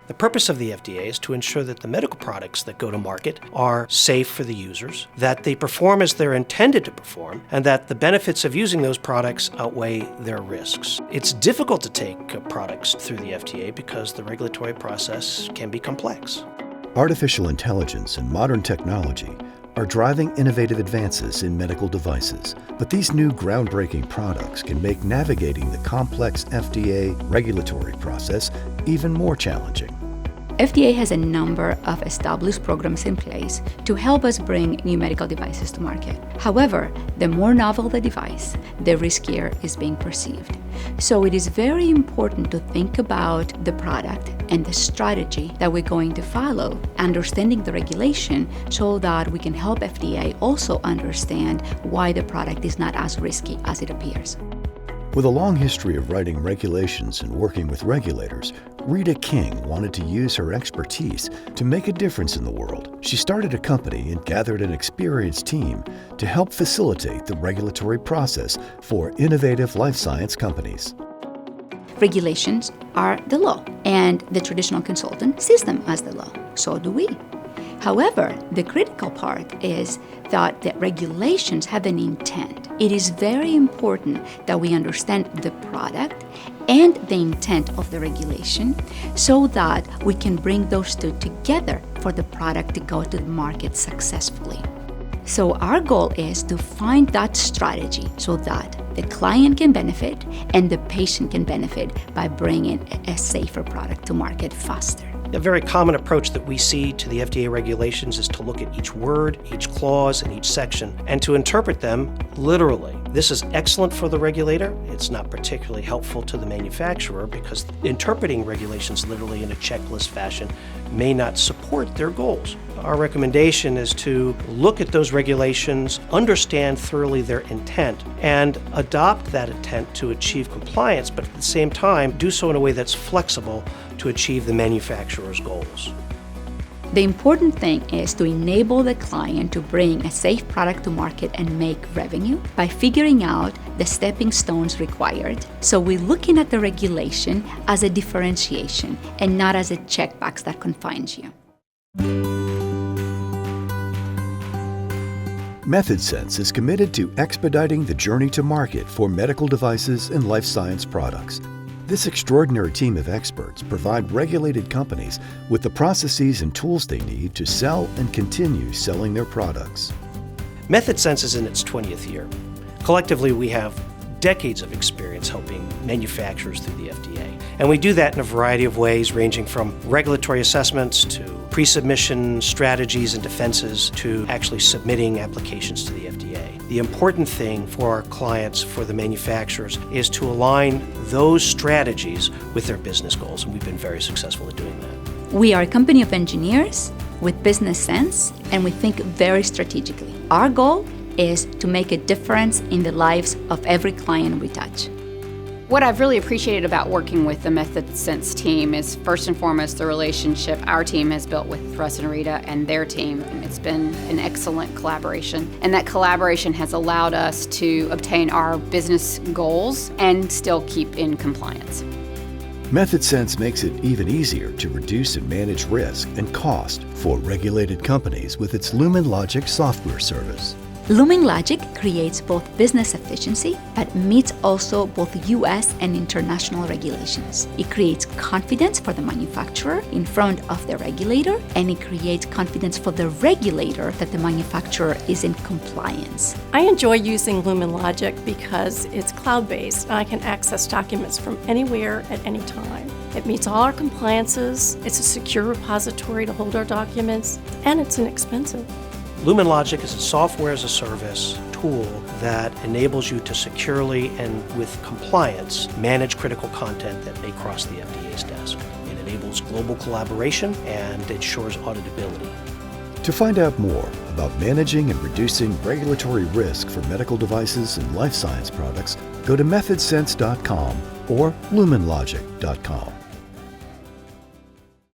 The purpose of the FDA is to ensure that the medical products that go to market are safe for the users, that they perform as they're intended to perform, and that the benefits of using those products outweigh their risks. It's difficult to take products through the FDA because the regulatory process can be complex. Artificial intelligence and modern technology are driving innovative advances in medical devices, but these new groundbreaking products can make navigating the complex FDA regulatory process even more challenging. FDA has a number of established programs in place to help us bring new medical devices to market. However, the more novel the device, the riskier it's being perceived. So it is very important to think about the product and the strategy that we're going to follow, understanding the regulation so that we can help FDA also understand why the product is not as risky as it appears. With a long history of writing regulations and working with regulators, Rita King wanted to use her expertise to make a difference in the world. She started a company and gathered an experienced team to help facilitate the regulatory process for innovative life science companies. Regulations are the law, and the traditional consultant sees them as the law. So do we. However, the critical part is that the regulations have an intent. It is very important that we understand the product and the intent of the regulation so that we can bring those two together for the product to go to the market successfully. So our goal is to find that strategy so that the client can benefit and the patient can benefit by bringing a safer product to market faster. A very common approach that we see to the FDA regulations is to look at each word, each clause, and each section, and to interpret them literally. This is excellent for the regulator. It's not particularly helpful to the manufacturer because interpreting regulations literally in a checklist fashion may not support their goals. Our recommendation is to look at those regulations, understand thoroughly their intent, and adopt that intent to achieve compliance, but at the same time, do so in a way that's flexible to achieve the manufacturer's goals. The important thing is to enable the client to bring a safe product to market and make revenue by figuring out the stepping stones required. So we're looking at the regulation as a differentiation and not as a checkbox that confines you. MethodSense is committed to expediting the journey to market for medical devices and life science products. This extraordinary team of experts provide regulated companies with the processes and tools they need to sell and continue selling their products. MethodSense is in its 20th year. Collectively, we have decades of experience helping manufacturers through the FDA. And we do that in a variety of ways, ranging from regulatory assessments to pre-submission strategies and defenses to actually submitting applications to the FDA. The important thing for our clients, for the manufacturers, is to align those strategies with their business goals, and we've been very successful at doing that. We are a company of engineers with business sense, and we think very strategically. Our goal is to make a difference in the lives of every client we touch. What I've really appreciated about working with the MethodSense team is first and foremost the relationship our team has built with Russ and Rita and their team. It's been an excellent collaboration, and that collaboration has allowed us to obtain our business goals and still keep in compliance. MethodSense makes it even easier to reduce and manage risk and cost for regulated companies with its LuminLogic software service. LuminLogic creates both business efficiency, but meets also both US and international regulations. It creates confidence for the manufacturer in front of the regulator, and it creates confidence for the regulator that the manufacturer is in compliance. I enjoy using LuminLogic because it's cloud-based and I can access documents from anywhere at any time. It meets all our compliances, it's a secure repository to hold our documents, and it's inexpensive. LuminLogic is a software-as-a-service tool that enables you to securely and with compliance manage critical content that may cross the FDA's desk. It enables global collaboration and ensures auditability. To find out more about managing and reducing regulatory risk for medical devices and life science products, go to methodsense.com or luminlogic.com.